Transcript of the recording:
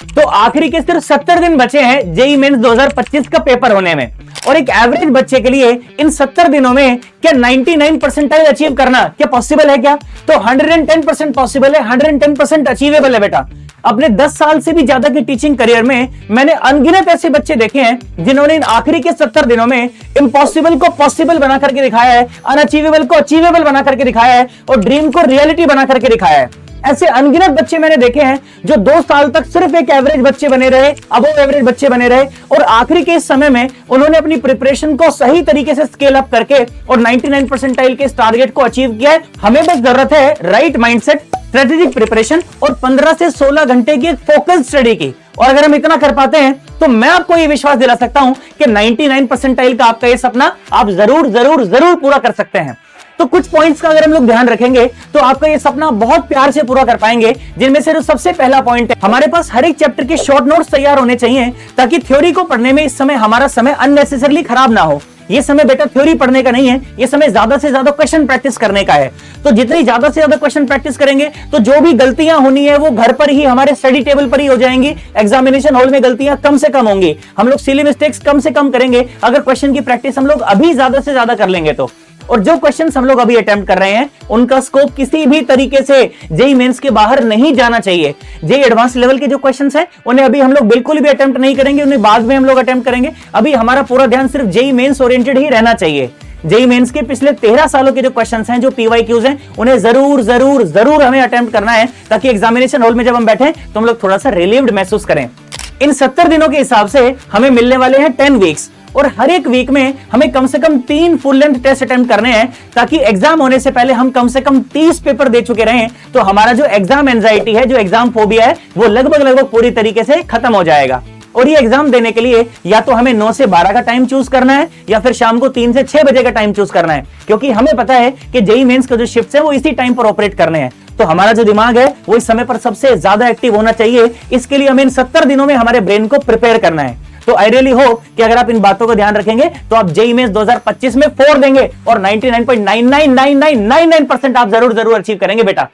तो आखिरी के सिर्फ 70 दिन बचे हैं जेईई मेंस 2025 का पेपर होने में, और एक एवरेज बच्चे के लिए इन 70 दिनों में क्या 99 परसेंटाइल अचीव करना क्या पॉसिबल है? क्या तो 110% पॉसिबल है, 110% अचीवेबल है बेटा। अपने 10 साल से भी ज्यादा की टीचिंग करियर में मैंने अनगिनत ऐसे बच्चे देखे हैं जिन्होंने इन आखिरी के 70 दिनों में इम्पॉसिबल को पॉसिबल बना करके दिखाया है, अनअचीवेबल को अचीवेबल बना करके दिखाया है, और ड्रीम को रियलिटी बना करके दिखाया है। ऐसे अनगिनत बच्चे मैंने देखे हैं जो 2 साल तक सिर्फ एक एवरेज बच्चे बने रहे, अबव एवरेज बच्चे बने रहे, और आखिरी के इस समय में उन्होंने अपनी प्रिपरेशन को सही तरीके से स्केल अप करके और 99 परसेंटाइल के इस टारगेट को अचीव किया है। हमें बस जरूरत है राइट माइंडसेट, स्ट्रेटेजिक प्रिपरेशन और 15 से 16 घंटे की फोकस स्टडी की। और अगर हम इतना कर पाते हैं तो मैं आपको यह विश्वास दिला सकता हूं कि 99 परसेंटाइल का आपका यह सपना आप जरूर जरूर जरूर पूरा कर सकते हैं। तो कुछ पॉइंट्स का अगर हम लोग ध्यान रखेंगे तो आपका ये सपना बहुत प्यार से पूरा कर पाएंगे, जिनमें से जो सबसे पहला पॉइंट है, हमारे पास हर एक चैप्टर के शॉर्ट नोट्स तैयार होने चाहिए ताकि थ्योरी को पढ़ने में इस समय हमारा समय अननेसेसरली खराब ना हो। ये समय बेटा थ्योरी पढ़ने का नहीं है, ये समय ज्यादा से ज्यादा क्वेश्चन प्रैक्टिस करने का है। तो जितनी ज्यादा से ज्यादा क्वेश्चन प्रैक्टिस करेंगे तो जो भी गलतियां होनी है वो घर पर ही हमारे स्टडी टेबल पर ही हो जाएंगी। एग्जामिनेशन हॉल में गलतियां कम से कम होंगी, हम लोग सिली मिस्टेक्स कम से कम करेंगे अगर क्वेश्चन की प्रैक्टिस हम लोग अभी ज्यादा से ज्यादा कर लेंगे तो। और जो क्वेश्चंस हम लोग अभी अटेम्प्ट कर रहे हैं उनका स्कोप किसी भी तरीके से जेईई मेंस के बाहर नहीं जाना चाहिए। जेईई एडवांस लेवल के जो क्वेश्चंस हैं उन्हें अभी हम लोग बिल्कुल भी अटेम्प्ट नहीं करेंगे, उन्हें बाद में हम लोग अटेम्प्ट करेंगे। अभी हमारा पूरा ध्यान सिर्फ जेईई मेंस ओरिएंटेड ही रहना चाहिए। जेईई मेंस के पिछले 13 सालों के जो क्वेश्चंस हैं, जो पीवाईक्यूज हैं, उन्हें जरूर जरूर जरूर हमें अटेम्प्ट करना है ताकि एग्जामिनेशन हॉल में जब हम बैठे तो हम लोग थोड़ा सा रिलीव्ड महसूस करें। इन 70 दिनों के हिसाब से हमें मिलने वाले हैं 10 वीक्स, और हर एक वीक में हमें कम से कम 3 फुल लेंथ टेस्ट अटेम्प्ट करने हैं ताकि एग्जाम होने से पहले हम कम से कम 30 पेपर दे चुके रहें। तो हमारा जो एग्जाम एंजाइटी है, जो एग्जाम फोबिया है, वो लगभग पूरी तरीके से खत्म हो जाएगा। और ये एग्जाम देने के लिए या तो हमें 9 से 12 का टाइम चूज करना है या फिर शाम को 3 से 6 बजे का टाइम चूज करना है, क्योंकि हमें पता है कि जेईई मेंस के जो शिफ्ट्स हैं वो इसी टाइम पर ऑपरेट करने हैं। तो हमारा जो दिमाग है वो इस समय पर सबसे ज्यादा एक्टिव होना चाहिए। इसके लिए हमें इन 70 दिनों में हमारे ब्रेन को प्रिपेयर करना है। तो आई रियली होप कि अगर आप इन बातों को ध्यान रखेंगे तो आप जेईई मेंस 2025 में 4 देंगे और 99.999999% आप जरूर जरूर अचीव करेंगे बेटा।